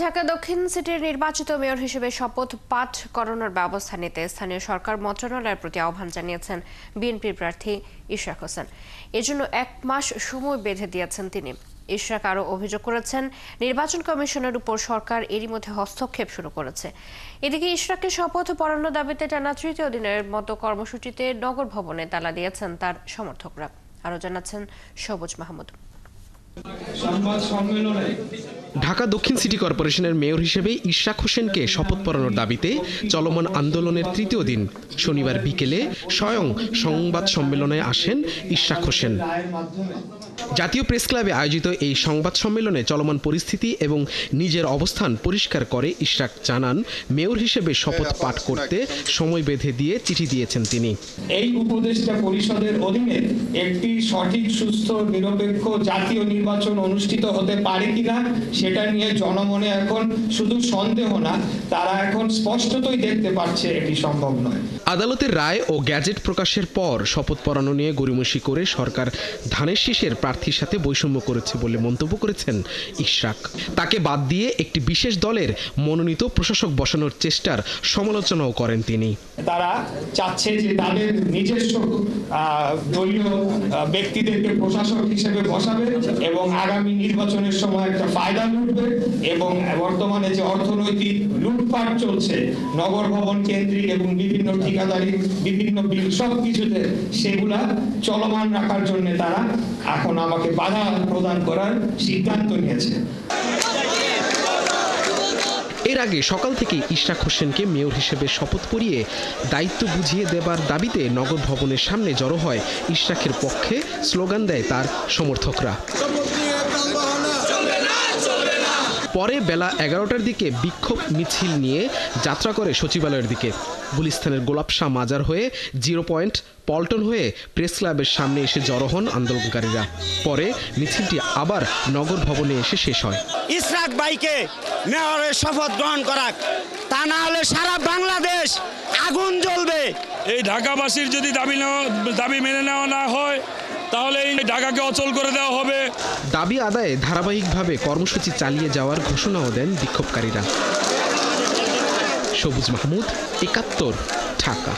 ঢাকা দক্ষিণ সিটির নির্বাচিত মেয়র হিসেবে শপথ পাঠ করানোর ব্যবস্থা নিতে স্থানীয় সরকার মন্ত্রণালয়ের প্রতি আহ্বান জানিয়েছেন বিএনপির প্রার্থী ইশরাক হোসেন। এজন্য 1 মাস সময় বেঁধে দিয়েছেন তিনি। ইশরাক আরও অভিযোগ করেছেন, নির্বাচন কমিশনের উপর সরকার এরই মধ্যে হস্তক্ষেপ শুরু করেছে। এদিকে ইশরাককে শপথ পড়ানোর দাবিতে টানা 3য় দিনের মতো কর্মসূচিতে নগর ভবনে তালা দিয়েছেন তার সমর্থকরা। আরও জানাচ্ছেন সবুজ মাহমুদ। ঢাকা দক্ষিণ সিটি কর্পোরেশনের মেয়র হিসেবে ইশরাক হোসেনকে শপথ পড়ানোর দাবিতে চলমান আন্দোলনের 3য় দিন শনিবার বিকেলে স্বয়ং সংবাদ সম্মেলনে আসেন ইশরাক হোসেন। জাতীয় প্রেস ক্লাবে আয়োজিত এই সংবাদ সম্মেলনে চলমান পরিস্থিতি এবং নিজের অবস্থান পরিষ্কার করে ইশরাক জানান, মেয়র হিসেবে শপথ পাঠ করতে সময় বেঁধে দিয়ে চিঠি দিয়েছেন তিনি। এই উপদেষ্টা পরিষদের অধীনে একটি সঠিক, সুস্থ, নিরপেক্ষ জাতীয় নির্বাচন অনুষ্ঠিত হতে পারে কিনা সেটা নিয়ে জনমনে এখন শুধু সন্দেহ না, তারা এখন স্পষ্টতই দেখতে পাচ্ছে এটি সম্ভব নয়। আদালতের রায় ও গ্যাজেট প্রকাশের পর শপথ পড়ানো নিয়ে গড়িমসি করে সরকার ধানের শীষের প্রার্থীর সাথে বৈষম্য করেছে বলে মন্তব্য করেছেন ইশরাক। তাকে বাদ দিয়ে একটি বিশেষ দলের মনোনীত প্রশাসক বসানোর চেষ্টার সমালোচনাও করেন তিনি। তারা চাচ্ছে যে তাদের নিজস্ব দলীয় ব্যক্তিদেরকে প্রশাসক হিসেবে বসাবে এবং আগামী নির্বাচনের সময় একটা ফায়দা লুটবে এবং বর্তমানে যে অর্থনৈতিক লুটপাট চলছে নগর ভবন কেন্দ্রিক এবং বিভিন্ন ঠিকাদারি বিভিন্ন সব কিছুতে, সেগুলা চলমান রাখার জন্য তারা এখন আমাকে বাধা প্রদান করার সিদ্ধান্ত নিয়েছে। এর আগে সকাল থেকে ইশরাক হোসেনকে মেয়র হিসেবে শপথ পড়িয়ে দায়িত্ব বুঝিয়ে দেবার দাবিতে নগর ভবনের সামনে জড়ো হয় ইশরাকের পক্ষে স্লোগান দেয় তার সমর্থকরা। পরে বেলা 11টার দিকে বিক্ষোভ মিছিল নিয়ে যাত্রা করে সচিবালয়ের দিকে। গুলিস্তানের গোলাপ শাহ মাজার হয়ে 0 পয়েন্ট পল্টন হয়ে প্রেস ক্লাবের সামনে এসে জড়ো হন আন্দোলনকারীরা। পরে মিছিলটি আবার নগর ভবনে এসে শেষ হয়। ইশরাক ভাইকে মেয়রের শপথ গ্রহণ করাক, তা না হলে সারা বাংলাদেশ আগুন জ্বলবে। এই ঢাকাবাসীর যদি দাবি মেনে নেওয়া না হয় তাহলে এই ঢাকাকে অচল করে দেওয়া হবে। দাবি আদায়ে ধারাবাহিকভাবে কর্মসূচি চালিয়ে যাওয়ার ঘোষণাও দেন বিক্ষোভকারীরা। সবুজ মাহমুদ, 71, ঢাকা।